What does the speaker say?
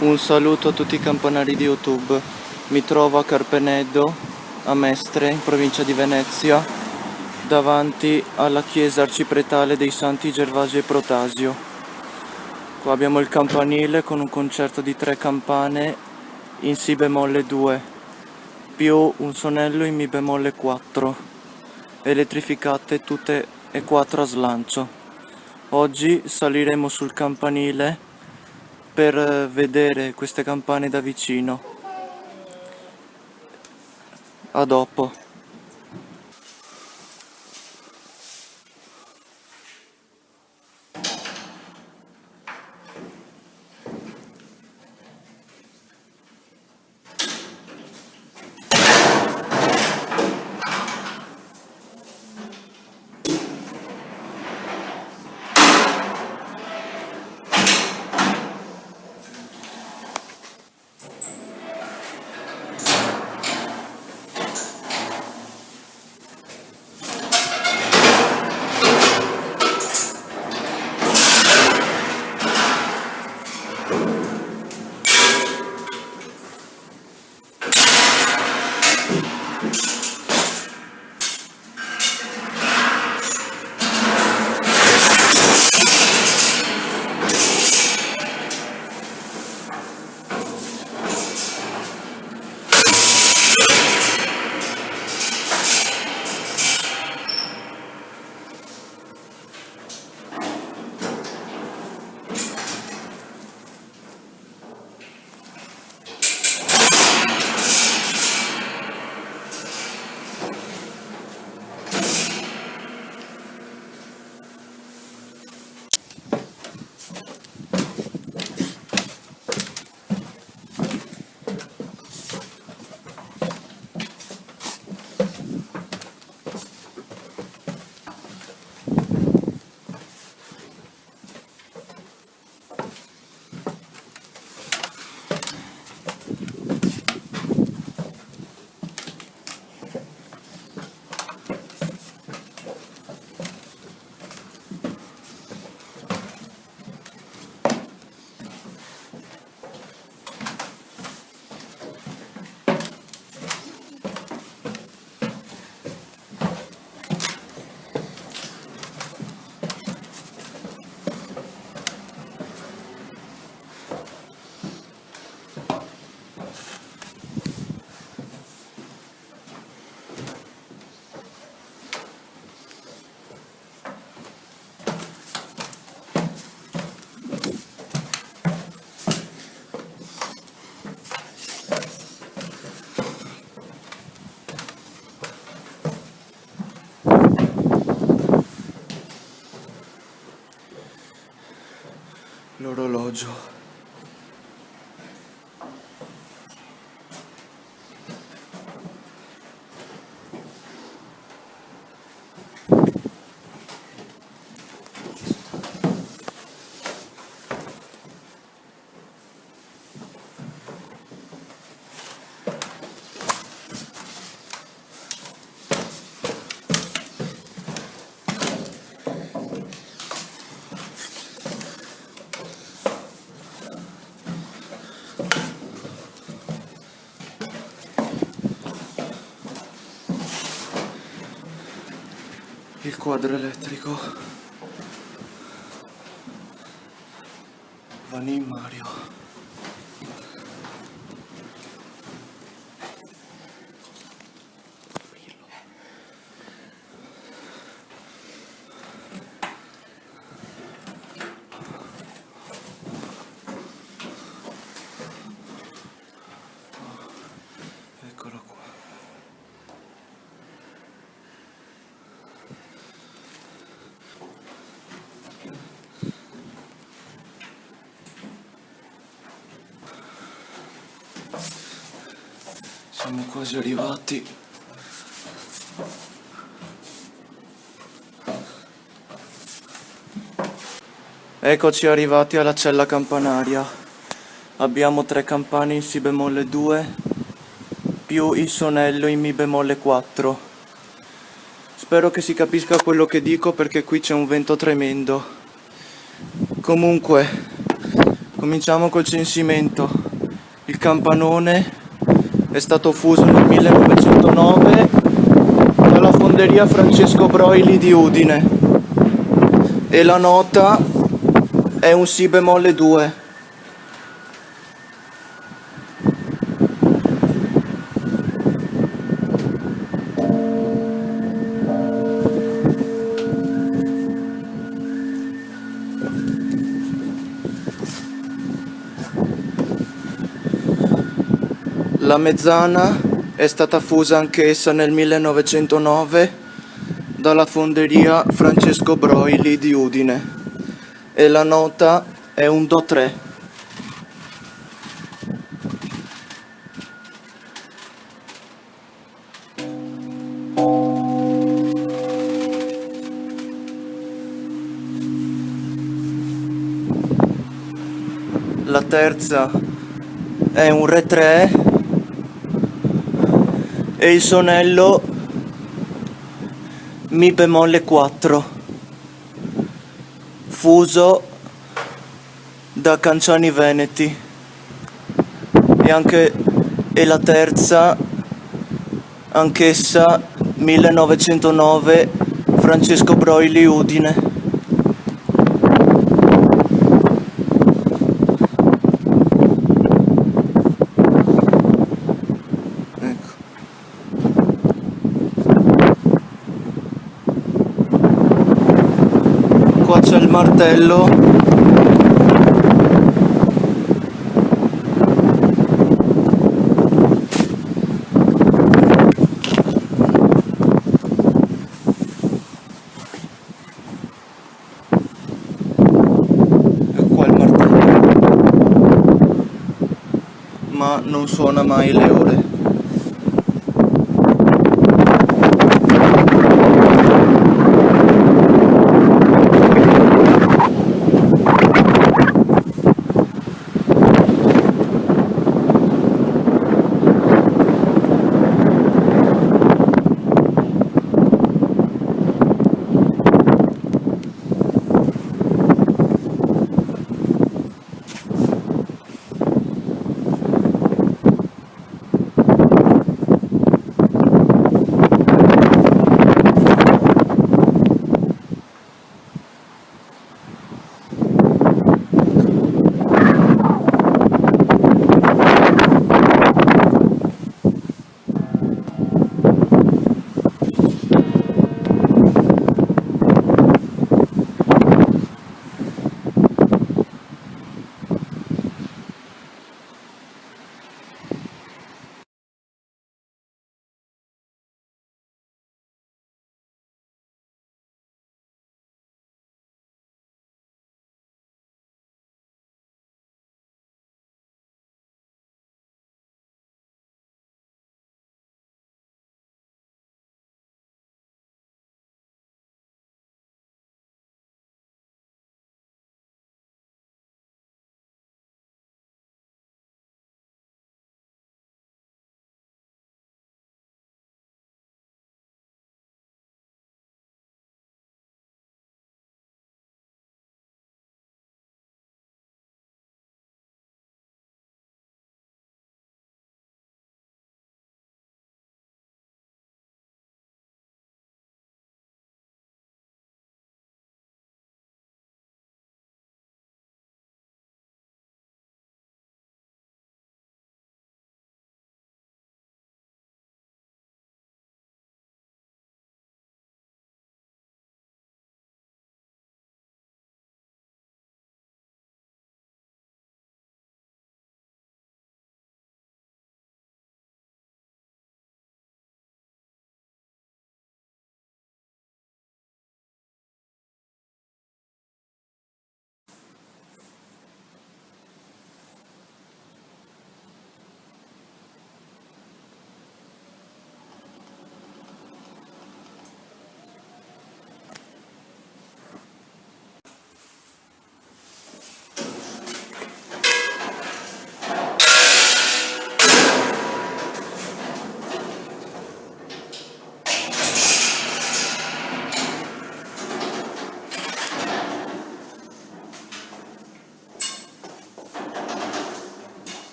Un saluto a tutti i campanari di YouTube. Mi trovo a Carpenedo, a Mestre, in provincia di Venezia, davanti alla chiesa arcipretale dei Santi Gervasio e Protasio. Qua abbiamo il campanile con un concerto di 3 campane in Si bemolle 2, più un sonello in Mi bemolle 4, elettrificate tutte e 4 a slancio. Oggi saliremo sul campanile per vedere queste campane da vicino. A dopo. L'orologio. Il quadro elettrico. Vanni Mario. Eccolo qua. Siamo quasi arrivati. Eccoci arrivati alla cella campanaria. Abbiamo 3 campane in Si bemolle 2 più il sonello in Mi bemolle 4. Spero che si capisca quello che dico perché qui c'è un vento tremendo. Comunque, Cominciamo col censimento. Il campanone è stato fuso nel 1909 dalla fonderia Francesco Broili di Udine e la nota è un Si bemolle 2. La mezzana è stata fusa anch'essa nel 1909 dalla fonderia Francesco Broili di Udine e la nota è un Do3. La terza è un Re3 e il sonello Mi bemolle 4, fuso da Canciani Veneti, e la terza anch'essa 1909 Francesco Broili Udine. Qua c'è il martello. E qua il martello. Ma non suona mai le ore.